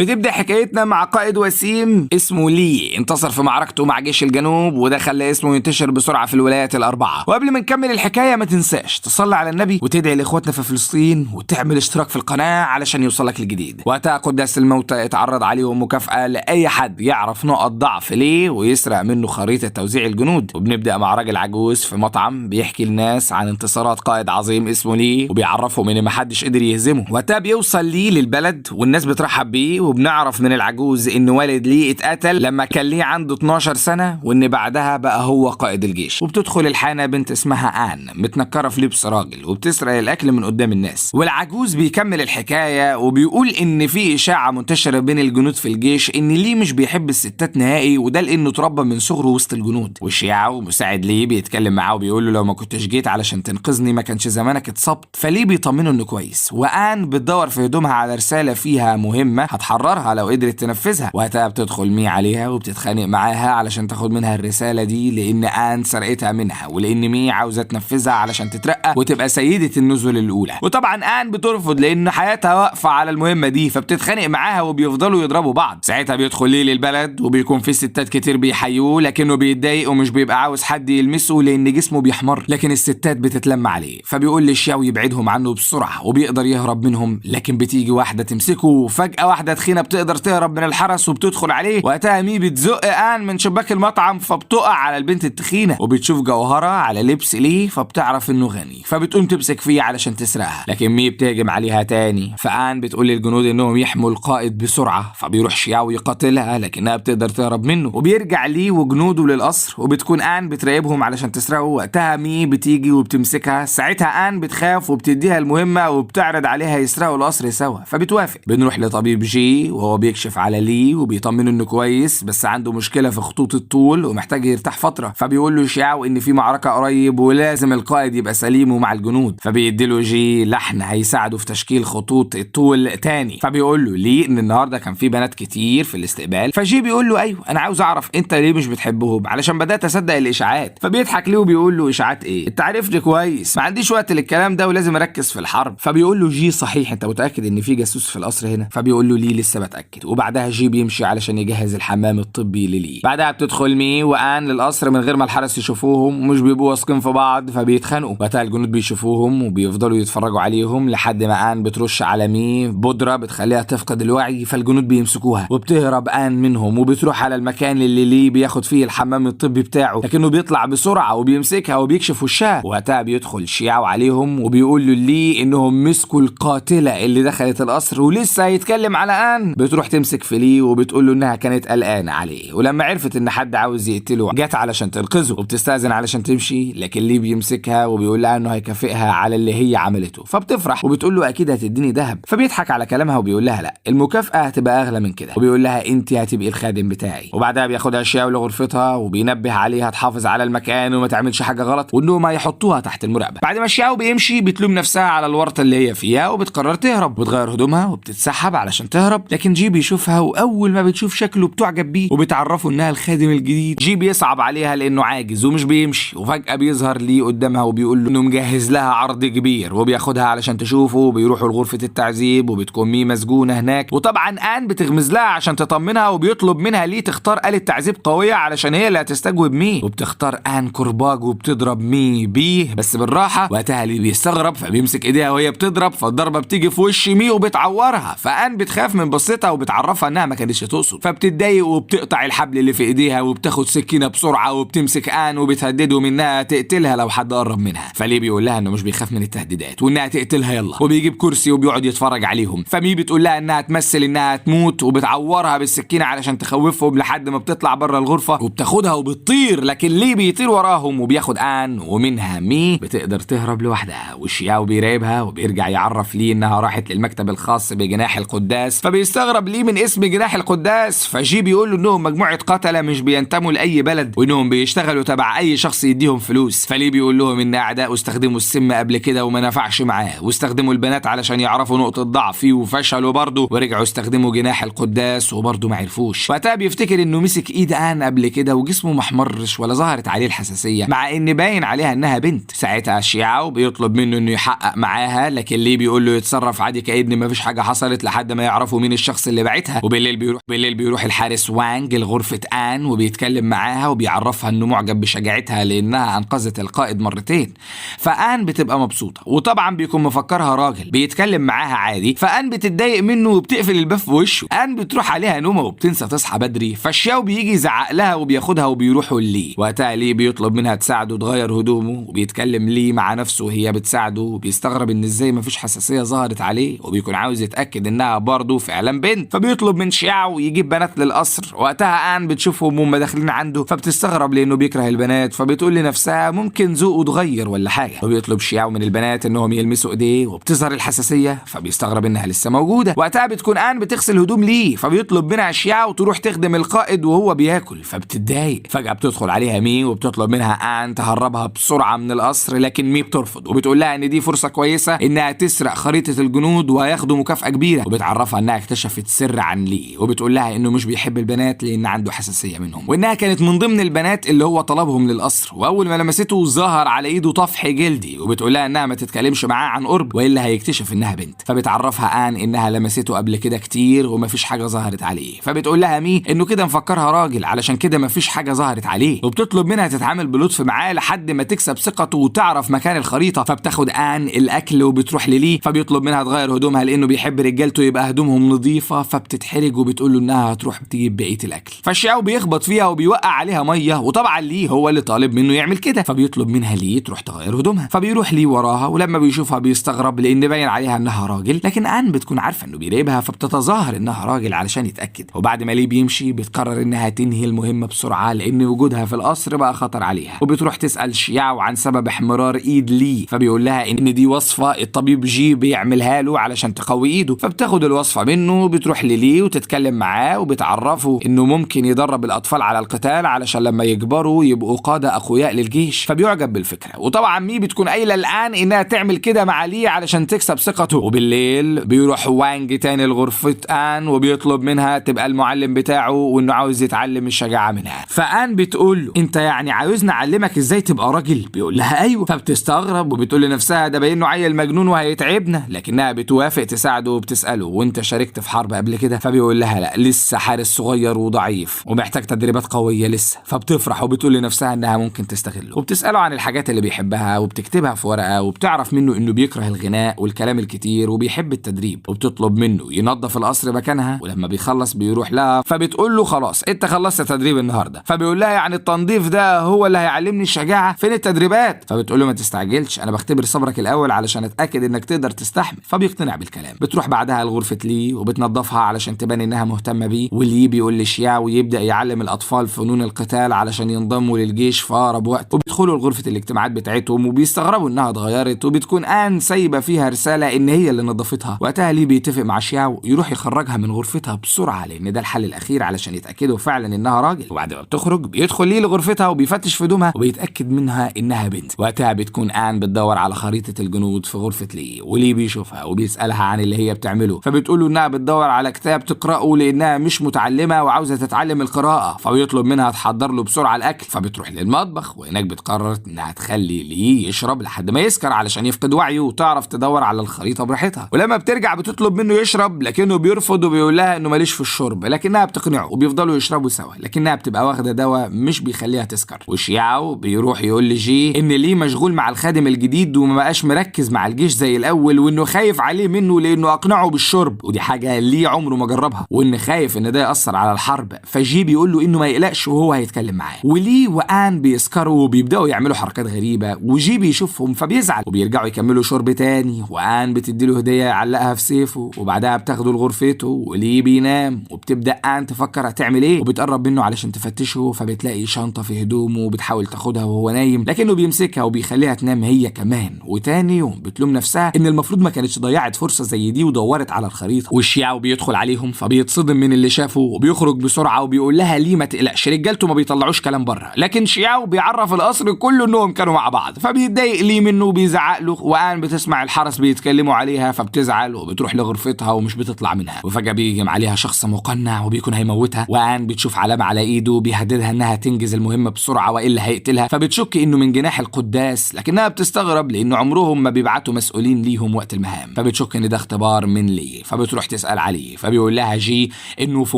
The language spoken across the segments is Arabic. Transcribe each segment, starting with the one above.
بتبدأ حكايتنا مع قائد وسيم اسمه لي، انتصر في معركته مع جيش الجنوب وده خلى اسمه ينتشر بسرعة في الولايات الأربعة. وقبل ما نكمل الحكاية ما تنساش تصلي على النبي وتدعي لإخواتنا في فلسطين وتعمل اشتراك في القناة علشان يوصلك الجديد. وقتها قداس الموتى اتعرض عليهم مكافأة لأي حد يعرف نقط ضعف ليه ويسرق منه خريطة توزيع الجنود. وبنبدأ مع راجل عجوز في مطعم بيحكي الناس عن انتصارات قائد عظيم اسمه لي وبيعرفهم ان محدش قدر يهزمه. وقتها بيوصل لي للبلد والناس بترحب بيه، وبنعرف من العجوز ان والد لي اتقتل لما كان ليه عنده 12 سنة وان بعدها بقى هو قائد الجيش. وبتدخل الحانة بنت اسمها آن متنكرة في لبس راجل وبتسرق الاكل من قدام الناس. والعجوز بيكمل الحكاية وبيقول ان في اشاعة منتشرة بين الجنود في الجيش ان لي مش بيحب الستات نهائي، وده لانه اتربى من صغره وسط الجنود. والشيعة مساعد لي بيتكلم معاه وبيقول له لو ما كنتش جيت علشان تنقذني ما كانش زمانك اتصبت. فليه بيطمنه انه كويس. وآن بتدور في هدومها على رسالة فيها مهمة هتحررها لو قدرت تنفذها. وقتها بتدخل مي عليها وبتتخانق معاها علشان تاخد منها الرسالة دي لان آن سرقتها منها ولان مي عاوزة تنفذها علشان تترقى وتبقى سيدة النزل الاولى. وطبعا آن بترفض لان حياتها واقفة على المهمة دي، فبتتخانق معاها وبيفضلوا يضربوا بعض. ساعتها بيدخل لي للبلد وبيكون في ستات كتير بيحيوه لكنه بيتضايق ومش بيبقى عاوز حد يلمسه لان جسمه بيحمر، لكن الستات بتتلم عليه. فبيقول للشاوي يبعدهم عنه بسرعة وبيقدر يهرب منهم، لكن بتيجي واحدة تمسكه وفجأة واحدة تخينة بتقدر تهرب من الحرس وبتدخل عليه. وقتها مي بتزق آن من شباك المطعم فبتقع على البنت التخينة وبتشوف جوهرة على لبس ليه فبتعرف انه غني فبتقوم تمسك فيه علشان تسرقها، لكن مي بتهجم عليها تاني. فآن بتقول للجنود انهم يحموا القائد بسرعة، فبيروح شياو يقاتلها لكنها بتقدر تهرب منه وبيرجع ليه وجنوده للقصر وبتكون آن بتراقبهم علشان تسرقه. وقتها مي بتيجي وبتمسكها. ساعتها آن بتخاف وبتديها المهمة وبتعرض عليها يسرقوا القصر سوا فبتوافق. بنروح لطبيب جي وهو بيكشف على لي وبيطمنه انه كويس بس عنده مشكلة في خطوط الطول ومحتاج يرتاح فترة. فبيقول له شياو ان في معركة قريب ولازم القائد يبقى سليم ومع الجنود. فبيديله جي لحن هيساعده في تشكيل خطوط الطول تاني. فبيقول له لي ان النهارده كان في بنات كتير في الاستقبال. فجي بيقول له ايوه انا عاوز اعرف انت ليه مش بتحبهم علشان بدات اصدق الاشاعات. فبيضحك ليه وبيقول له اشاعات ايه؟ انت عارفني كويس ما عنديش وقت للكلام ده ولازم اركز في الحرب. فبيقول له جي صحيح انت متاكد ان في جاسوس في القصر هنا؟ فبيقول له لي لسه بتاكد. وبعدها جي بيمشي علشان يجهز الحمام الطبي للي. بعدها بتدخل مي وآن للقصر من غير ما الحرس يشوفوهم ومش بيبقوا واثقين في بعض فبيتخانقوا. وقتها الجنود بيشوفوهم وبيفضلوا يتفرجوا عليهم لحد ما آن بترش على مي بودره بتخليها تفقد الوعي. فالجنود بيمسكوها وبتهرب آن منهم وبتروح على المكان اللي لي بياخد فيه الحمام الطبي بتاعه، لكنه بيطلع بسرعه وبيمسكها وبيكشف وشها. وقتها بيدخل شياو عليهم وبيقول له لي انهم مسكوا القاتله اللي دخلت القصر ولسه هيتكلم على آن. بتروح تمسك في لي وبتقول له انها كانت قلقانه عليه ولما عرفت ان حد عاوز يقتله جت علشان تنقذه وبتستأذن علشان تمشي، لكن لي بيمسكها وبيقول لها انه هيكافئها على اللي هي عملته. فبتفرح وبتقول له اكيد هتديني ذهب. فبيضحك على كلامها وبيقول لها لا المكافأة هتبقى اغلى من كده، وبيقول لها انت هتبقي الخادم بتاعي. وبعدها بياخدها شياو لغرفتها وبينبه عليها تحافظ على المكان وما تعملش حاجه غلط وانهم هيحطوها تحت المراقبه. بعد ما شياو بيمشي بتلوم نفسها على الورطه اللي هي فيها وبتقرر تهرب وتغير هدومها وبتتسحب علشان تهرب، لكن جي بيشوفها واول ما بتشوف شكله بتعجب بيه وبتعرفه انها الخادم الجديد. جي بيصعب عليها لانه عاجز ومش بيمشي، وفجاه بيظهر لي قدامها وبيقول له انه مجهز لها عرض كبير وبياخدها علشان تشوفه. وبيروحوا لغرفه التعذيب وبتكون مي مسجونه هناك، وطبعا آن بتغمز لها عشان تطمنها وبيطلب منها ليه تختار آلة تعذيب قويه علشان هي اللي هتستجوب مي. وبتختار آن كرباج وبتضرب مي بيه بس بالراحه. وقتها لي بيستغرب فبيمسك ايديها وهي بتضرب فالضربه بتيجي في وش مي وبتعورها. فآن بتخاف من بصتها وبتعرفها انها ما كانتش تقصد، فبتتضايق وبتقطع الحبل اللي في ايديها وبتاخد سكينه بسرعه وبتمسك آن وبتهدده منها تقتلها لو حد قرب منها. فليه بيقول لها انه مش بيخاف من التهديدات وانها تقتلها يلا، وبيجيب كرسي وبيقعد يتفرج عليهم. فمي بتقول لها انها تمثل انها تموت وبتعورها بالسكينه علشان تخوفهم لحد ما بتطلع بره الغرفه وبتاخدها وبتطير، لكن ليه بيطير وراهم وبياخد آن ومنها مي بتقدر تهرب لوحدها. وشياو بيراقبها وبيرجع يعرف ليه انها راحت للمكتب الخاص بجناح القداس. فبيستغرب ليه من اسم جناح القداس. فجي بيقول له انهم مجموعه قتله مش بينتموا لاي بلد وانهم بيشتغلوا تبع اي شخص يديهم فلوس. فليه بيقول لهم ان اعدائه استخدموا السم قبل كده وما نفعش معاه، واستخدموا البنات علشان يعرفوا نقطه ضعفي وفشلوا برضه، ورجعوا استخدموا جناح القداس وبرضه ما عرفوش. وقتها بيفتكر انه مسك ايد آن قبل كده وجسمه ما احمرش ولا ظهرت عليه الحساسيه مع ان باين عليها انها بنت. ساعتها شياو بيطلب منه انه يحقق معاها، لكن ليه بيقول له يتصرف عادي كأن ما فيش حاجه حصلت لحد ما يعرفوا مين مين الشخص اللي بعتها. وبالليل بيروح الحارس وانج لغرفة آن وبيتكلم معاها وبيعرفها انه معجب بشجاعتها لانها انقذت القائد مرتين. فآن بتبقى مبسوطة وطبعا بيكون مفكرها راجل بيتكلم معاها عادي، فآن بتتضايق منه وبتقفل الباب في وشه. آن بتروح عليها نومة وبتنسى تصحى بدري، فالشاو بيجي يزعق لها وبياخدها وبيروحوا لي. وقتها لي بيطلب منها تساعده تغير هدومه، وبيتكلم لي مع نفسه وهي بتساعده وبيستغرب ان ازاي مفيش حساسية ظهرت عليه، وبيكون عاوز يتأكد انها برضه فعلا بنت. فبيطلب من شياو يجيب بنات للقصر. وقتها آن بتشوفهم وهم داخلين عنده فبتستغرب لانه بيكره البنات، فبتقول لنفسها ممكن ذوقه اتغير ولا حاجة. وبيطلب شياو من البنات انهم يلمسوا ايديه وبتظهر الحساسية، فبيستغرب انها لسه موجودة. وقتها بتكون آن بتغسل هدوم ليه، فبيطلب منها شياو تروح تخدم القائد وهو بياكل، فبتتضايق. فجأة بتدخل عليها مي وبتطلب منها آن تهربها بسرعة من القصر، لكن مي بترفض وبتقول لها ان دي فرصة كويسة انها تسرق خريطة الجنود وهياخدوا مكافأة كبيرة. وبتعرفها انها اكتشفت سر عن لي، وبتقول لها انه مش بيحب البنات لان عنده حساسية منهم، وانها كانت من ضمن البنات اللي هو طلبهم للقصر. واول ما لمسته ظهر على ايده طفح جلدي، وبتقول لها انها ما تتكلمش معاه عن قرب والا هيكتشف انها بنت. فبتعرفها آن انها لمسته قبل كده كتير ومفيش حاجة ظهرت عليه. فبتقول لها مي انه كده مفكرها راجل علشان كده مفيش حاجة ظهرت عليه، وبتطلب منها تتعامل بلطف معاه لحد ما تكسب ثقته وتعرف مكان الخريطة. فبتاخد آن الاكل وبتروح للي، فبيطلب منها تغير هدومها لانه بيحب رجالته يبقى هدومهم نظيفة. فبتتحرج وبتقول له انها هتروح تجيب بقية الاكل. فالشياو بيخبط فيها وبيوقع عليها مية، وطبعا لي هو اللي طالب منه يعمل كده، فبيطلب منها لي تروح تغير هدومها. فبيروح لي وراها، ولما بيشوفها بيستغرب لان باين عليها انها راجل، لكن آن بتكون عارفة انه بيراقبها فبتتظاهر انها راجل علشان يتأكد. وبعد ما لي بيمشي بتقرر انها تنهي المهمة بسرعة لان وجودها في القصر بقى خطر عليها. وبتروح تسأل شياو عن سبب احمرار ايد لي، فبيقول لها ان دي وصفة الطبيب جي بيعملها له علشان تقوي ايده. فبتاخد الوصفة منه وبتروح للي وتتكلم معاه وبتعرفه انه ممكن يدرب الاطفال على القتال علشان لما يكبروا يبقوا قادة اقوياء للجيش. فبيعجب بالفكرة، وطبعا مي بتكون قايلة الان انها تعمل كده مع لي علشان تكسب ثقته. وبالليل بيروح وانج تاني لغرفة آن وبيطلب منها تبقى المعلم بتاعه وانه عاوز يتعلم الشجاعة منها. فآن بتقول له انت يعني عاوزني اعلمك ازاي تبقى راجل؟ بيقول لها ايوه. فبتستغرب وبتقول لنفسها ده باينه عيل مجنون وهيتعبنا، لكنها بتوافق تساعده وبتسأله وانت شاركت في حرب قبل كده؟ فبيقول لها لا، لسه حارس صغير وضعيف ومحتاج تدريبات قوية لسه. فبتفرح وبتقول لنفسها انها ممكن تستغله، وبتسأله عن الحاجات اللي بيحبها وبتكتبها في ورقة، وبتعرف منه انه بيكره الغناء والكلام الكتير وبيحب التدريب. وبتطلب منه ينظف القصر مكانها، ولما بيخلص بيروح لها. فبتقول له خلاص انت خلصت تدريب النهارده. فبيقول لها يعني التنظيف ده هو اللي هيعلمني الشجاعة؟ فين التدريبات؟ فبتقول له ما تستعجلش، انا بختبر صبرك الاول علشان اتاكد انك تقدر تستحمل. فبيقتنع بالكلام. بتروح بعدها لغرفة لي وبتنظفها علشان تبان انها مهتمة بيه. ولي بيقول لشياو يبدا يعلم الاطفال فنون القتال علشان ينضموا للجيش في اقرب وقت. وبيدخلوا لغرفة الاجتماعات بتاعتهم وبيستغربوا انها اتغيرت، وبتكون آن سايبه فيها رسالة ان هي اللي نظفتها. وقتها لي بيتفق مع شياو يروح يخرجها من غرفتها بسرعة لان ده الحل الاخير علشان يتاكدوا فعلا انها راجل. وبعد ما بتخرج بيدخل لي لغرفتها وبيفتش في هدومها وبيتاكد منها انها بنت. وقتها بتكون آن بتدور على خريطة الجنود في غرفة لي، ولي بيشوفها وبيسألها عن اللي هي بتعمله. فبتقوله انها بتدور على كتاب تقرأه لانها مش متعلمة وعاوزة تتعلم القراءة. فبيطلب منها تحضر له بسرعة الاكل. فبتروح للمطبخ وهناك بتقرر انها تخلي لي يشرب لحد ما يسكر علشان يفقد وعيه وتعرف تدور على الخريطة براحتها. ولما بترجع بتطلب منه يشرب لكنه بيرفض وبيقول لها انه ماليش في الشرب، لكنها بتقنعه وبيفضلوا يشربوا سوا، لكنها بتبقى واخدة دواء مش بيخليها تسكر. وشياو بيروح يقول لجي ان لي مشغول مع الخادم الجديد وما بقاش مركز مع الجيش زي الاول، وانه خايف عليه منه لانه اقنعه بالشرب، ودي حاجه ليه عمره ما جربها، وان خايف ان ده ياثر على الحرب. فجي بيقول له انه ما يقلقش وهو هيتكلم معاه. ولي وآن بيسكروا وبيبداوا يعملوا حركات غريبه، وجي بيشوفهم فبيزعل وبيرجعوا يكملوا شرب تاني. وآن بتديله هديه يعلقها في سيفه، وبعدها بتاخده لغرفته ولي بينام. وبتبدا آن تفكر هتعمل ايه، وبتقرب منه علشان تفتشه، فبتلاقي شنطه في هدومه وبتحاول تاخدها وهو نايم، لكنه بيمسكها وبيخليها تنام هي كمان. وتاني يوم بتلوم نفسها ان المفروض ما كانتش ضيعت فرصه زي دي ودورت على الخريطه. والشياو بيدخل عليهم فبيتصدم من اللي شافه وبيخرج بسرعه وبيقول لها ليه ما تقلقش، رجالته ما بيطلعوش كلام بره. لكن شياو بيعرف القصر كله انهم كانوا مع بعض، فبيتضايق ليه منه وبيزعق له. وآن بتسمع الحرس بيتكلموا عليها فبتزعل وبتروح لغرفتها ومش بتطلع منها. وفجاه بيهجم عليها شخص مقنع وبيكون هيموتها. وآن بتشوف علامه على ايده بيهددها انها تنجز المهمه بسرعه والا هيقتلها، فبتشك انه من جناح القداس، لكنها بتستغرب لانه عمرهم ما بيبعتوا مسؤولين ليهم وقت المهام. فبتشك ان ده اختبار من لي، فبتروح تسأل عليه، فبيقول لها جي انه في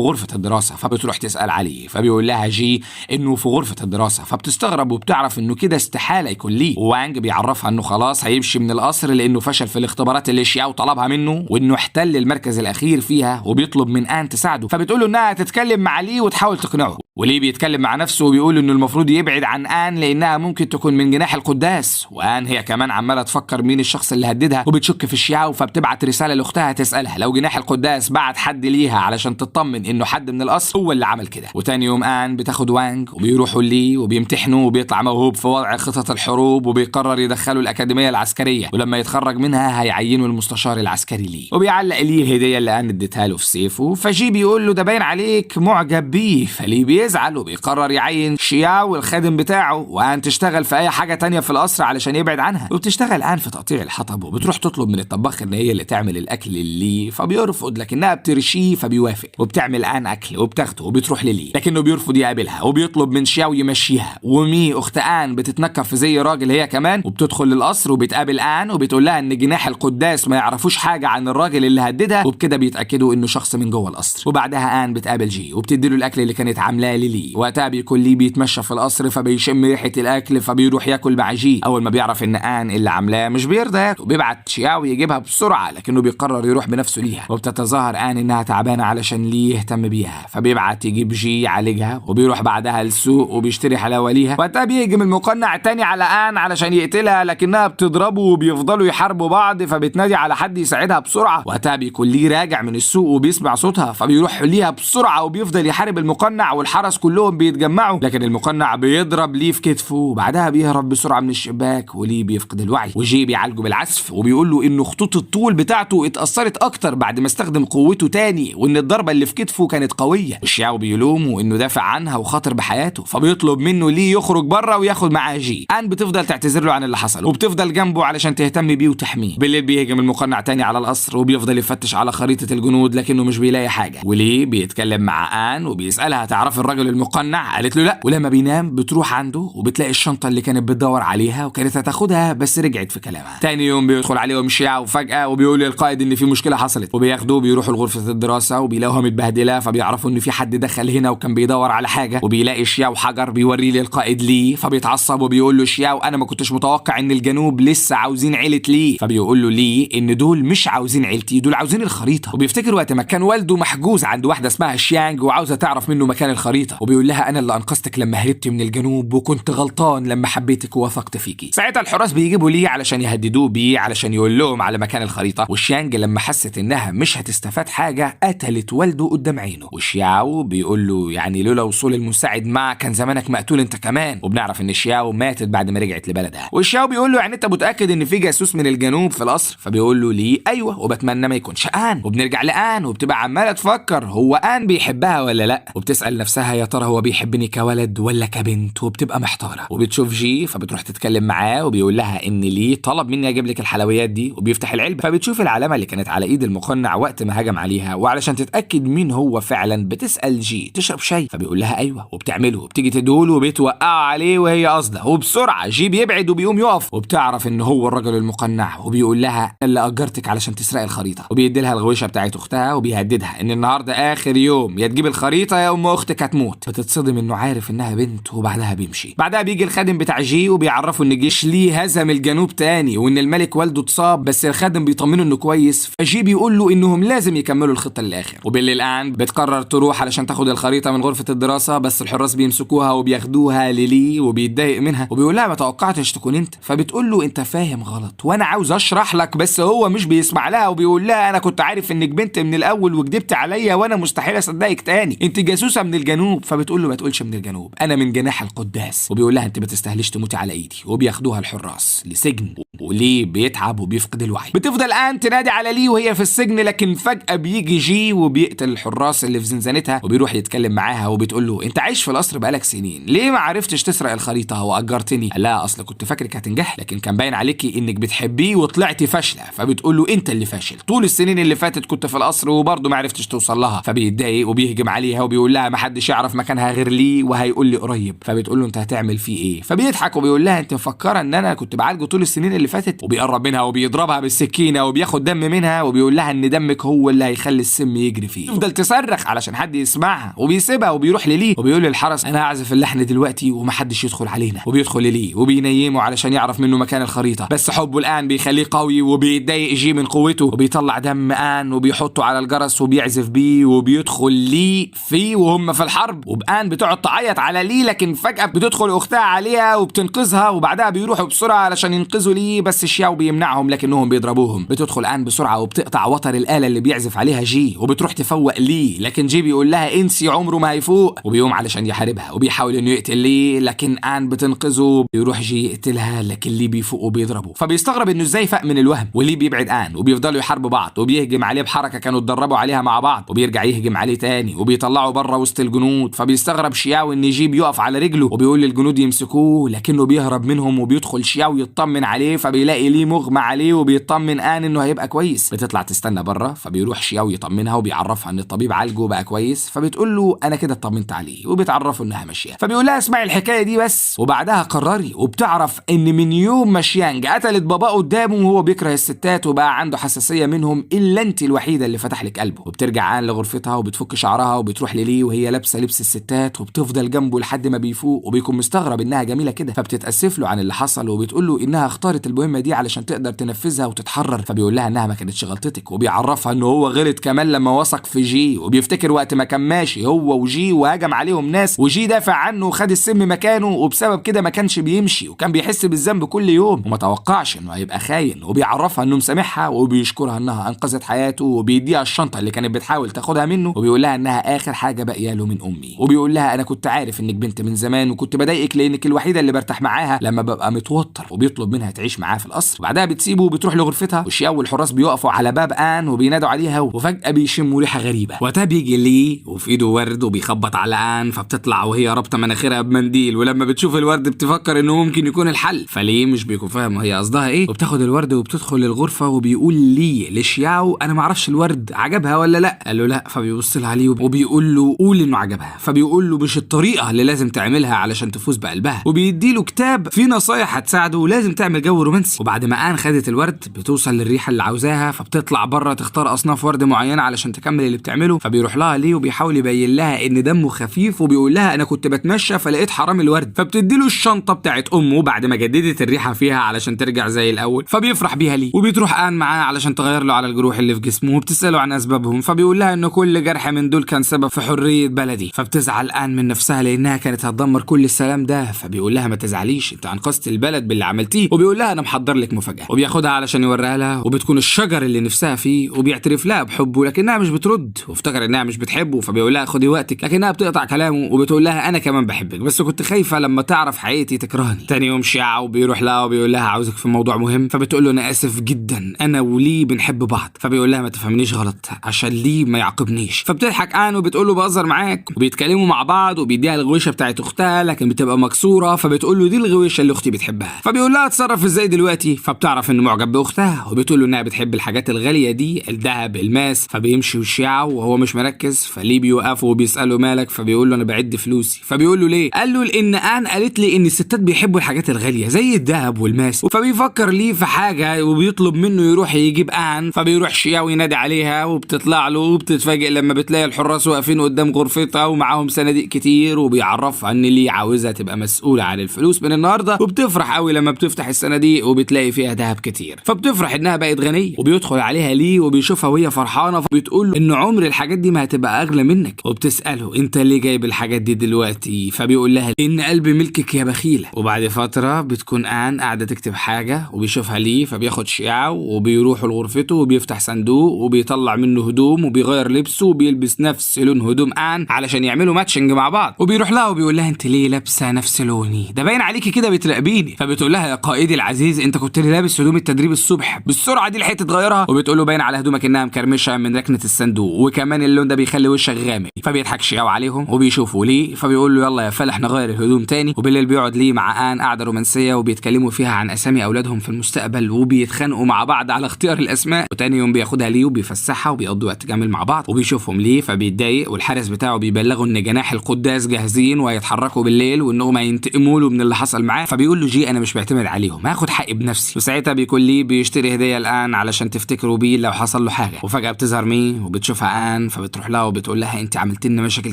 غرفة الدراسة، فبتروح تسأل عليه، فبيقول لها جي انه في غرفة الدراسة، فبتستغرب وبتعرف انه كده استحالة يكون ليه. وانج بيعرفها انه خلاص هيمشي من القصر لانه فشل في الاختبارات اللي شياو طلبها منه، وانه احتل المركز الاخير فيها، وبيطلب من ان تساعده. فبتقول له انها تتكلم مع لي وتحاول تقنعه، وليه بيتكلم مع نفسه وبيقول انه المفروض يبعد عن ان لانها ممكن تكون من جناح القداس. وان هي كمان عماله تفكر مين الشخص اللي هددها وبتشك في شياو، فبتبعت رساله لاختها تسالها لو جناح القداس بعت حد ليها علشان تطمن انه حد من القصر هو اللي عمل كده. وتاني يوم ان بتاخد وانج وبيروحوا لي وبيمتحنوا، وبيطلع موهوب في وضع خطط الحروب، وبيقرر يدخله الاكاديميه العسكريه، ولما يتخرج منها هيعينوا المستشار العسكري ليه. وبيعلق ليه الهديه اللي ان اديتها له في سيفه، فجي بيقول له ده باين عليك معجب بيه، فليه بيزعل وبيقرر يعين شياو الخادم بتاعه، وان تشتغل في اي حاجه تانية في القصر علشان يبعد عنها. وبتشتغل ان في تقطيع الحطب، وبتروح تطلب من الطباخ ان هي اللي تعمل الاكل ليه، فبيرفض لكنها بترشيه فبيوافق، وبتعمل ان اكل وبتاخده وبتروح ليه، لكنه بيرفض يقابلها، وبيطلب من شياو يمشيها. ومي اخت ان بتتنكر في زي راجل هي كمان، وبتدخل للقصر وبتقابل ان وبتقول لها ان جناح القداس ما يعرفوش حاجه عن الراجل اللي هددها، وبكده بيتاكدوا انه شخص من جوه القصر. وبعدها ان بتقابل جي وبتديله الاكل اللي كانت عاملاه لي. وقتها بيكون لي بيتمشى في القصر فبيشم ريحه الاكل، فبيروح ياكل مع جي. اول ما بيعرف ان ان اللي عاملاه مش بيرضى ياكل، وبيبعت شياو يجيبها بسرعه، لكنه بيقرر يروح بنفسه ليها. وبتتظاهر ان انها تعبانه علشان لي يهتم بيها، فبيبعت يجيب جي يعالجها، وبيروح بعدها السوق وبيشتري حلاوه ليها. وقتها بيهجم المقنع تاني على ان علشان يقتلها، لكنها بتضربه وبيفضلوا يحاربوا بعض، فبتنادي على حد يساعدها بسرعه. وقتها بيكون لي راجع من السوق وبيسمع صوتها، فبيروح ليها بسرعه وبيفضل يحارب المقنع، والحرس كلهم بيتجمعوا، لكن المقنع بيضرب ليه في كتفه، وبعدها بيهرب بسرعه من الشباك، وليه بيفقد الوعي. وجي بيعالجه بالعزف، وبيقول له انه خطوط الطول بتاعته اتاثرت اكتر بعد ما استخدم قوته تاني، وان الضربه اللي في كتفه كانت قويه. وشياو بيلومه انه دافع عنها وخاطر بحياته، فبيطلب منه ليه يخرج بره وياخد معاه جي. ان بتفضل تعتذر له عن اللي حصل، وبتفضل جنبه علشان تهتم بيه وتحميه. بالليل بيهجم المقنع تاني على القصر، وبيفضل يفتش على خريطه الجنود لكنه مش بيلاقي حاجه. وليه بيتكلم مع ان وبيسالها تعرف الراجل المقنع؟ قالت له لا. ولما بينام بتروح عنده وبتلاقي الشنطه اللي كانت بتدور عليها وكانت هتاخدها بس رجعت في كلامها. تاني يوم بيدخل عليهم شياو فجاه وبيقول للقائد ان في مشكله حصلت، وبياخدوه بيروحوا لغرفه الدراسه وبيلاقوها متبهدله، فبيعرفوا ان في حد دخل هنا وكان بيدور على حاجه. وبيلاقي شياو حجر بيوريه للقائد ليه، فبيتعصب وبيقول له شياو انا ما كنتش متوقع ان الجنوب لسه عاوزين عيله ليه. فبيقول له ليه ان دول مش عاوزين عيلتي، دول عاوزين الخريطه. وبيفتكر وقت ما كان والده محجوز عند واحده اسمها شيانج وعاوزه تعرف منه مكان الخريطه، وبيقول لها انا اللي انقذتك لما هربتي من الجنوب، وكنت غلطان لما حبيتك ووثقت فيكي. ساعتها الحراس بيجيبوا ليه علشان يهددوه بيه علشان يقول لهم على مكان الخريطه. وشيانج لما حست انها مش هتستفاد حاجه قتلت والده قدام عينه. وشياو بيقول له يعني لولا وصول المساعد معك كان زمانك مقتول انت كمان. وبنعرف ان شياو ماتت بعد ما رجعت لبلدها. وشياو بيقول له يعني انت متاكد ان في جاسوس من الجنوب في القصر؟ فبيقول له ليه ايوه، وبتمنى ما يكونش ان. وبنرجع لان وبتبقى عماله تفكر هو ان بيحبها ولا لا، وبتسال نفسها يا ترى هو بيحبني كولد ولا كبنت، وبتبقى محتاره. وبتشوف جي فبتروح تتكلم معاه وبيقول لها ان ليه طلب مني اجيب لك الحلويات دي، وبيفتح العلبه فبتشوف العلامه اللي كانت على ايد المقنع وقت ما هجم عليها. وعلشان تتاكد مين هو فعلا بتسال جي تشرب شاي، فبيقول لها ايوه وبتعمله، وبتيجي تدوله وبتوقع عليه وهي قاصده. وبسرعه جي بيبعد وبيقوم يقف، وبتعرف ان هو الرجل المقنع، وبيقول لها اللي اجرتك علشان تسرقي الخريطه. وبيدي لها الغويشه بتاعت اختها وبيهددها ان النهارده اخر يوم، يا تجيب الخريطه يا ام اختك هتموت. بتتصدم انه عارف انها بنت، وبعدها بيمشي. بعدها بيجي الخادم بتاع جي وبيعرفوا ان جيش ليه هزم الجنوب تاني، وان الملك والده اتصاب، بس الخادم بيطمنه انه كويس. فجي بيقول له انهم لازم يكملوا الخطه للاخر. وبالليل الان بتقرر تروح علشان تاخد الخريطه من غرفه الدراسه، بس الحراس بيمسكوها وبياخدوها للي وبيتضايق منها، وبيقول لها ما توقعتش تكون انت. فبتقول له انت فاهم غلط وانا عاوز اشرح لك، بس هو مش بيسمع لها. وبيقول لها انا كنت عارف انك بنت من الاول وكدبت عليا، وانا مستحيل اصدقك تاني، انت جاسوسه من الجنوب. فبتقول له ما تقولش من الجنوب، انا من جناح القداس. وبيقول لها انت ما تستاهليش تموتي على ايدي. وبياخدوها الحراس لسجن، وليه بيتعب وبيفقد الوعي. بتفضل ان تنادي على ليه وهي في السجن، لكن فجاه بيجي جي وبيقتل الحراس اللي في زنزانتها، وبيروح يتكلم معاها وبتقول له انت عايش في القصر بقالك سنين، ليه ما عرفتش تسرق الخريطه واجرتني؟ قال لها اصل كنت فاكرك هتنجح، لكن كان باين عليكي انك بتحبيه وطلعتي فاشله. فبتقول له انت اللي فاشل، طول السنين اللي فاتت كنت في القصر وبرضه ما عرفتش توصل لها. فبيتضايق وبيهجم عليها وبيقول لها ما حدش يعرف مكانها غير لي وهيقول لي قريب. فبتقول له انت هتعمل فيه ايه؟ فبيضحك وبيقول لها انت مفكره ان انا كنت بعالجه طول السنين اللي فاتت؟ وبيقرب منها وبيضربها بالسكينه وبياخد دم منها وبيقول لها ان دمك هو اللي هيخلي السم يجري فيه. تفضل تصرخ علشان حد يسمعها وبيسيبها وبيروح للي وبيقول للحرس انا هعزف اللحن دلوقتي ومحدش يدخل علينا. وبيدخل للي وبينيمه علشان يعرف منه مكان الخريطه، بس حبه الان بيخليه قوي وبيتضايق جي من قوته وبيطلع دم ان وبيحطه على الجرس وبيعزف بيه وبيدخل لي فيه وهم في الحرب. وبان بتقعد تعيط على لي لكن فجاه بتدخل اختها عليها وبتنقذها وبعدها بيروحوا بسرعه علشان ينقذوا لي، بس شياو بيمنعهم لكنهم بيضربوهم. بتدخل ان بسرعه وبتقطع وتر الاله اللي بيعزف عليها جي وبتروح تفوق لي، لكن جي بيقول لها انسي عمره ما هيفوق وبيقوم علشان يحاربها وبيحاول انه يقتل لي، لكن ان بتنقذه. بيروح جي يقتلها لكن لي بيفوق وبيضربه. فبيستغرب انه ازاي فاق من الوهم ولي بيبعد ان وبيفضلوا يحاربوا بعض وبيهجم عليه بحركه كانوا اتدربوا عليها مع بعض وبيرجع يهجم عليه تاني وبيطلعوا بره وسط الجنود. فبيستغرب شياو ان جي بيقف على رجله وبيقول للجنود يمسكوه لكنه بيهرب منهم وبيدخل شياو يطمن عليه فبيلاقي ليه مغمى عليه وبيطمن ان انه هيبقى كويس. بتطلع تستنى بره فبيروح شياو يطمنها وبيعرفها ان الطبيب عالجه بقى كويس. فبتقول له انا كده اطمنت عليه وبتعرفه انها ماشيه. فبيقول لها اسمعي الحكايه دي بس وبعدها قرري. وبتعرف ان من يوم ما شيانج قتلت باباه قدامه وهو بيكره الستات وبقى عنده حساسيه منهم الا انت الوحيده اللي فتح لك قلبه. وبترجع ان لغرفتها وبتفك شعرها وبتروح للي وهي لابسه لبس الستات وبتفضل جنبه لحد ما بيفوق وبيكون مستغرب انها جميله كده. فبتتاسف له عن اللي حصل وبتقول له انها اختارت المهمه دي علشان تقدر تنفذها وتتحرر. فبيقول لها انها ما كانتش غلطتك وبيعرفها انه هو غلط كمان لما وثق في جي وبيفتكر وقت ما كان ماشي هو وجي وهجم عليهم ناس وجي دافع عنه وخد السم مكانه وبسبب كده ما كانش بيمشي وكان بيحس بالذنب كل يوم وما توقعش انه هيبقى خاين. وبيعرفها انه مسامحها وبيشكرها انها انقذت حياته وبيديها الشنطه اللي كانت بتحاول تاخدها منه وبيقول لها انها اخر حاجه باقيه له من امي. وبيقول لها انا كنت عارف انك بنت من زمان وكنت بضايقك لانك الوحيده اللي برتاح معاها لما ببقى متوتر. وبيطلب منها تعيش معاه في القصر. وبعدها بتسيبه وبتروح لغرفتها وشياو والحراس بيقفوا على باب ان وبينادوا عليها وفجاه بيشموا ريحه غريبه. وقتها بيجي لي وفي ايده ورد وبيخبط على ان فبتطلع وهي رابطه مناخيرها بمنديل ولما بتشوف الورد بتفكر انه ممكن يكون الحل. فليه مش بيكون فاهم هي قصدها ايه وبتاخد الورد وبتدخل الغرفه وبيقول لي لشياو انا ما اعرفش الورد عجبها ولا لا. قال له لا. فبيبص لها عليه وبيقول له قول انه عجبها. فبيقول له مش الطريقه اللي لازم تعملها علشان تفوز بقلبها وبيدي له كتاب فيه نصايح هتساعده ولازم تعمل جو رومانسي. وبعد ما ان خدت الورد بتوصل للريحه اللي عاوزاها فبتطلع بره تختار اصناف ورد معينه علشان تكمل اللي بتعمله. فبيروح لها ليه وبيحاول يبين لها ان دمه خفيف وبيقول لها انا كنت بتمشى فلقيت حرام الورد. فبتدي له الشنطه بتاعت امه بعد ما جددت الريحه فيها علشان ترجع زي الاول. فبيفرح بيها ليه وبتروح ان معاه علشان تغير له على الجروح اللي في جسمه وبتساله عن اسبابهم. فبيقول لها ان كل جرح من دول كان سبب في حريه بلدي. فبتزعل ان من نفسها لانها كانت هتدمر كل السلام ده. فبيقول لها ما تزعليش انت انقذت البلد باللي عملتيه. وبيقول لها انا محضر لك مفاجاه وبياخدها علشان يوريها لها وبتكون الشجر اللي نفسها فيه وبيعترف لها بحبه لكنها مش بترد وافتكر انها مش بتحبه. فبيقول لها خدي وقتك لكنها بتقطع كلامه وبتقول لها انا كمان بحبك بس كنت خايفه لما تعرف حقيقتي تكرهني. تاني يوم شياو بيروح لها وبيقول لها عاوزك في موضوع مهم. فبتقول له انا اسف جدا انا ولي بنحب بعض. فبيقول لها ما تفهمنيش غلط عشان لي ما يعاقبنيش. فبتضحك ان وبتقول له بهزر معاك وبيتكلموا مع بعض وبيديها الغويشه بتاعت اختها لكن بتبقى مكسوره. فبتقول له دي الغويشه اللي اختي بتحبها. فبيقول لها اتصرف ازاي دلوقتي. فبتعرف انه معجب باختها وبتقول له انها بتحب الحاجات الغاليه دي الذهب الماس. فبيمشي وشياو وهو مش مركز فليه بيوقفه وبيساله مالك. فبيقول له انا بعد فلوسي. فبيقول له ليه. قال له لان ان قالت لي ان الستات بيحبوا الحاجات الغاليه زي الذهب والماس. فبيفكر ليه في حاجه وبيطلب منه يروح يجيب ان. فبيروح شياو ينادي عليها وبتطلع له وبتتفاجئ لما بتلاقي الحراس واقفين قدام غرفتها ومعاهم صناديق كتير وبيعرفها ان ليه عاوزها تبقى مسؤوله عن الفلوس من النهارده. وبتفرح قوي لما بتفتح الصناديق وبتلاقي فيها ذهب كتير. فبتفرح انها بقت غنيه وبيدخل عليها ليه وبيشوفها وهي فرحانه. فبتقول له ان عمر الحاجات دي ما هتبقى اغلى منك. وبتساله انت ليه جايب الحاجات دي دلوقتي. فبيقول لها ان قلبي ملكك يا بخيله. وبعد فتره بتكون ان قاعده تكتب حاجه وبيشوفها ليه فبياخد شياو وبيروح لغرفته وبيفتح صندوق وبيطلع منه هدوم وبيغير لبسه وبيلبس نفس لون هدوم ان علشان يعملوا ماتشنج مع بعض. وبيروح لها وبيقول لها انت ليه لابسه نفس لوني ده باين عليكي كده بتراقبيني. فبتقول لها يا قائدي العزيز انت كنت لابس هدوم التدريب الصبح بالسرعه دي لحقت تغيرها. وبتقول له باين على هدومك انها مكرمشه من ركنه الصندوق وكمان اللون ده بيخلي وشك غامق. فبيضحك شياو عليهم وبيشوفوا ليه. فبيقول له يلا يا فلح نغير الهدوم تاني. وبالليل بيقعد ليه مع ان قاعده رومانسيه وبيتكلموا فيها عن اسامي اولادهم في المستقبل وبيتخانقوا مع بعض على اختيار الاسماء. وتاني يوم بياخدها ليه وبيفسحها وبيقضوا وقت جميل مع بعض وبيشوفهم ليه فبيتضايق والحارس بتاعه بيبلغ بيبلغوا ان جناح القداس جاهزين وهيتحركوا بالليل وانهم هينتقموا له من اللي حصل معاه. فبيقول له جي انا مش بعتمد عليهم، هاخد حقي بنفسي. وساعتها بيكون لي بيشتري هديه الان علشان تفتكروا بيه لو حصل له حاجه. وفجاه بتظهر مي وبتشوفها ان، فبتروح لها وبتقول لها انت عملت لنا مشاكل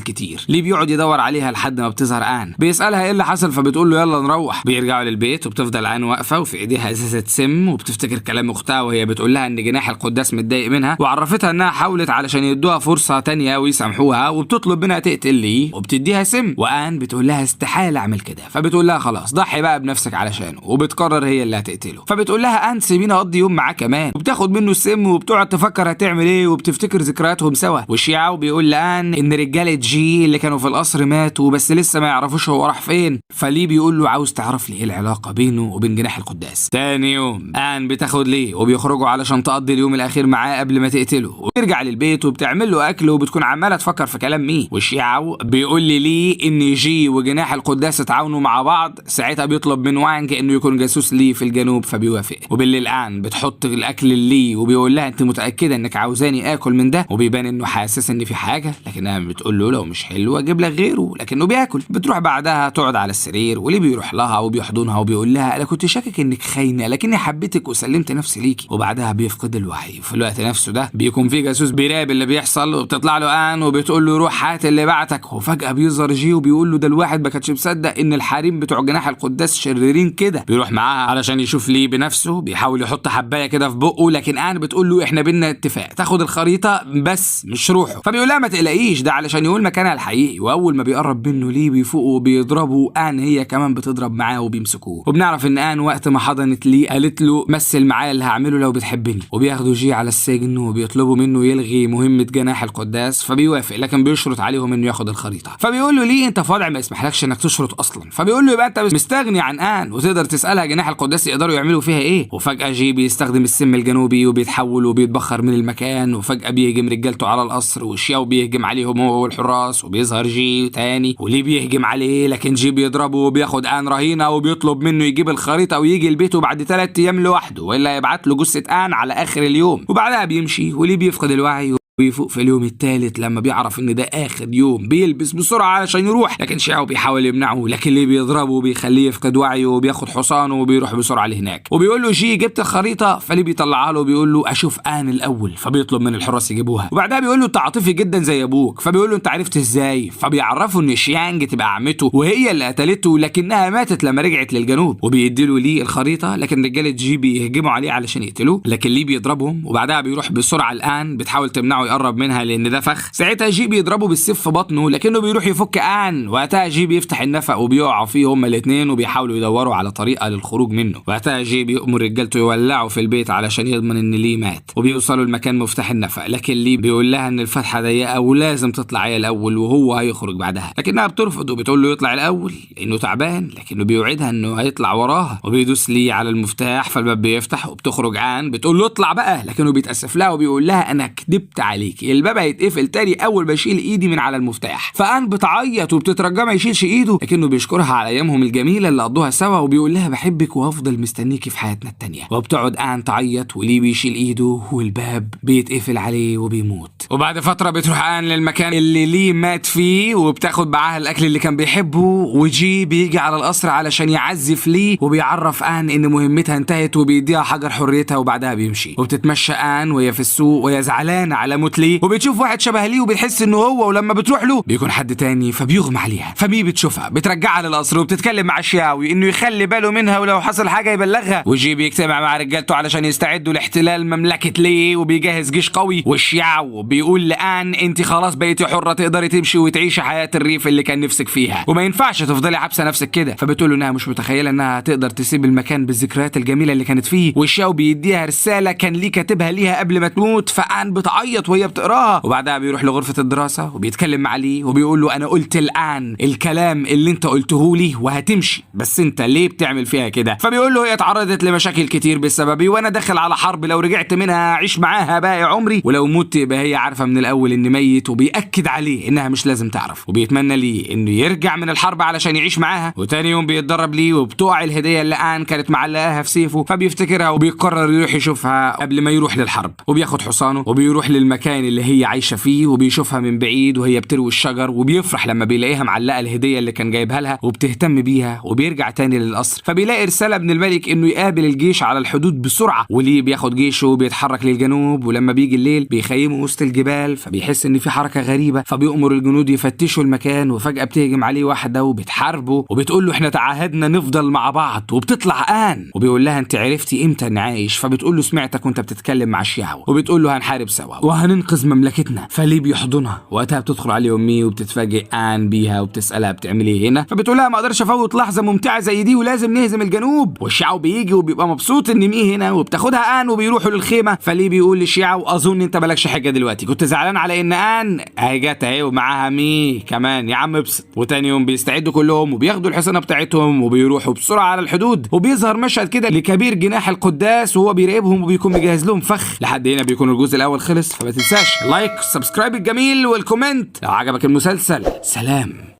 كتير. لي بيقعد يدور عليها لحد ما بتظهر ان، بيسالها ايه اللي حصل، فبتقول له يلا نروح. بيرجعوا للبيت وبتفضل ان واقفه وفي ايديها ازازه سم، وبتفتكر كلام اختها وهي بتقول لها ان جناح القداس متضايق منها وعرفتها انها حاولت علشان يدوها فرصه تانية ويسامحوها، وبتطلب منها تقتل لي وبتديها سم. وان بتقول لها استحاله اعمل كده، فبتقول لها خلاص ضحي بقى بنفسك علشانه، وبتقرر هي اللي هتقتله. فبتقول لها ان سيبيني اقضي يوم معاه كمان، وبتاخد منه السم وبتقعد تفكر هتعمل ايه وبتفتكر ذكرياتهم سوا. وشياو بيقول لان ان رجاله جي اللي كانوا في القصر ماتوا بس لسه ما يعرفوش هو راح فين. فلي بيقول له عاوز تعرف لي ايه العلاقه بينه وبين جناح القداس. تاني يوم ان بتاخد ليه وبيخرجوا علشان تقضي اليوم الاخير معاه قبل ما تقتله، وبترجع للبيت وبتعمل له اكل وبتكون عماله تفكر في كلام مي. وشياو بيقول لي ان جي وجناح القداس اتعاونوا مع بعض. ساعتها بيطلب من وانج انه يكون جاسوس لي في الجنوب، فبيوافق. وبالليل ان بتحط الاكل لي وبيقول لها انت متاكده انك عاوزاني اكل من ده، وبيبان انه حاسس ان في حاجه، لكنها بتقول له لو مش حلو اجيب لك غيره، لكنه بياكل. بتروح بعدها تقعد على السرير ولي بيروح لها وبيحضنها وبيقول لها انا كنت شاكك انك خاينه لكني حبيتك وسلمت نفسي ليكي. وبعدها بيفقد الوعي. في الوقت نفسه ده بيكون في جاسوس بيراقب اللي بيحصل، وبتطلع له ان وبتقول له روح هات اللي بعتك. وفجاه بيظهر جي وبيقول له ده الواحد ما كانش مصدق ان الحريم بتوع جناح القداس شريرين كده. بيروح معاها علشان يشوف ليه بنفسه، بيحاول يحط حبايه كده في بقه، لكن ان بتقول له احنا بينا اتفاق تاخد الخريطه بس مش روحه. فبيقول لها ما تقلقيش ده علشان يقول مكانها الحقيقي. واول ما بيقرب منه ليه بيفوقوا وبيضربوا ان هي كمان بتضرب معاه وبيمسكوه. وبنعرف ان ان وقت ما حضنت ليه قالت له مثل معايا اللي هعمله لو بتحبني. وبياخدوا جي على السجن وبيطلبوا منه يلغي مهمه جناح القداس، فبيوافق لكن بيشرط عليهم انه ياخد الخريطه. فبيقول له ليه انت في وضع ما يسمحلكش انك تشرط اصلا. فبيقول له يبقى انت مستغني عن ان وتقدر تسالها جناح القداس يقدروا يعملوا فيها ايه. وفجاه جي بيستخدم السم الجنوبي وبيتحول وبيتبخر من المكان، وفجاه بيهجم رجالته على القصر، وشياو بيهجم عليهم هو والحراس، وبيظهر جي تاني وليه بيهجم عليه، لكن جي بيضربه وبياخد ان رهينه وبيطلب منه يجيب الخريطه ويجي لبيته بعد 3 ايام لوحده، والا يبعت له جثه ان على اخر اليوم. وبعدها بيمشي وليه بيفقد الوعي ويفوق في اليوم الثالث لما بيعرف ان ده اخر يوم. بيلبس بسرعه علشان يروح، لكن شياو بيحاول يمنعه، لكن اللي بيضربه وبيخليه يفقد وعيه وبياخد حصانه وبيروح بسرعه لهناك. وبيقول له جي جبت الخريطه، فليه بيطلعها له وبيقول له اشوف ان الاول. فبيطلب من الحراس يجيبوها، وبعدها بيقول له انت عاطفي جدا زي ابوك. فبيقول له انت عرفت ازاي. فبيعرفه ان شيانج تبقى عمته وهي اللي قتلته، لكنها ماتت لما رجعت للجنوب. وبيدي له ليه الخريطه، لكن رجاله جي بيهجموا عليه علشان يقتلوه، لكن ليه بيضربهم. وبعدها بيروح بسرعه الان بتحاول تمنعه يقرب منها لان ده فخ. ساعتها جي بيضربه بالسيف في بطنه، لكنه بيروح يفك ان. وقتها جي بيفتح النفق وبيقعوا فيه هما الاثنين وبيحاولوا يدوروا على طريقه للخروج منه. وقتها جي بيأمر رجالته يولعوا في البيت علشان يضمن ان ليه مات. وبيوصلوا لمكان مفتاح النفق، لكن ليه بيقول لها ان الفتحه ضيقه ولازم تطلع هي الاول وهو هيخرج بعدها، لكنها بترفض وبتقول له يطلع الاول لانه تعبان، لكنه بيوعدها انه هيطلع وراها. وبيدوس ليه على المفتاح فالباب بيفتح وبتخرج ان بتقول له اطلع بقى، لكنه بيتاسف لها وبيقول لها انا كدبت عليك، الباب هيتقفل تاني اول ما اشيل ايدي من على المفتاح. فان بتعيط وبتترجى ما يشيلش ايده، لكنه بيشكرها على ايامهم الجميله اللي قضوها سوا وبيقول لها بحبك وهفضل مستنيكي في حياتنا التانيه. وبتقعد ان تعيط وليه بيشيل ايده والباب بيتقفل عليه وبيموت. وبعد فتره بتروح ان للمكان اللي ليه مات فيه وبتاخد معاها الاكل اللي كان بيحبه، وجي بيجي على القصر علشان يعزف ليه وبيعرف ان مهمتها انتهت وبيديها حجر حريتها. وبعدها بيمشي وبتتمشى وهي في السوق وهي زعلانه على موت ليه، وبتشوف واحد شبه ليه وبتحس انه هو، ولما بتروح له بيكون حد تاني فبيغمى عليها. فمي بتشوفها بترجعها للقصر وبتتكلم مع شياوي انه يخلي باله منها ولو حصل حاجه يبلغها. وجي بيجتمع مع رجالته علشان يستعدوا لاحتلال مملكه ليه وبيجهز جيش قوي. والشياو بيقول لان انت خلاص بقيتي حره تقدري تمشي وتعيشي حياه الريف اللي كان نفسك فيها، وما ينفعش تفضلي حابسه نفسك كده. فبتقول له انها مش متخيله انها تقدر تسيب المكان بالذكريات الجميله اللي كانت فيه. والشياو بيديها رساله كان ليه كاتبها ليها قبل ما تموت، فان بتعيط وهي بتقراها. وبعدها بيروح لغرفه الدراسه وبيتكلم مع ليه وبيقول له انا قلت الان الكلام اللي انت قلته لي وهتمشي، بس انت ليه بتعمل فيها كده؟ فبيقول له هي اتعرضت لمشاكل كتير بسببي وانا داخل على حرب، لو رجعت منها اعيش معاها باقي عمري، ولو مت يبقى هي عارفه من الاول اني ميت. وبيأكد عليه انها مش لازم تعرف، وبيتمنى ليه انه يرجع من الحرب علشان يعيش معاها. وتاني يوم بيتدرب ليه وبتقع الهديه اللي ان كانت معلقاها في سيفه، فبيفتكرها وبيقرر يروح يشوفها قبل ما يروح للحرب. وبياخد حصانه وبيروح للمكان المكان اللي هي عايشه فيه وبيشوفها من بعيد وهي بتروي الشجر، وبيفرح لما بيلاقيها معلقه الهديه اللي كان جايبها لها وبتهتم بيها، وبيرجع تاني للقصر. فبيلاقي رساله من الملك انه يقابل الجيش على الحدود بسرعه، وليه بياخد جيشه وبيتحرك للجنوب. ولما بيجي الليل بيخيموا وسط الجبال، فبيحس ان في حركه غريبه، فبيأمر الجنود يفتشوا المكان. وفجاه بتهجم عليه واحده وبتحاربه وبتقول له احنا تعاهدنا نفضل مع بعض. وبتطلع آن وبيقول لها انت عرفتي امتى اني عايش؟ فبتقول له سمعتك وانت بتتكلم مع الشيعة. وبتقول له هنحارب سوا وهننقذ مملكتنا. فليه بيحضنها. وقتها بتدخل عليه امي وبتتفاجئ آن بيها وبتسالها بتعملي ايه هنا؟ فبتقول لها ما اقدرش افوت لحظه ممتعه زي دي ولازم نهزم الجنوب. والشيعة بيجي وبيبقى مبسوط ان مي هنا وبتاخدها آن وبيروحوا للخيمه. فليه بيقول للشيعة واظن انت مالكش حاجه دلوقتي، كنت زعلان على ان آن اهي جت اهي ومعاها مي كمان يا عم ابسط. وتاني يوم بيستعدوا كلهم وبياخدوا الحصانه بتاعتهم وبيروحوا بسرعه على الحدود. وبيظهر مشهد كده لكبير جناح القداس وهو بيراقبهم وبيكون مجهز لهم فخ. لحد هنا بيكون الجزء الاول خلص، فما تنساش اللايك والسبسكرايب الجميل والكومنت لو عجبك المسلسل. سلام.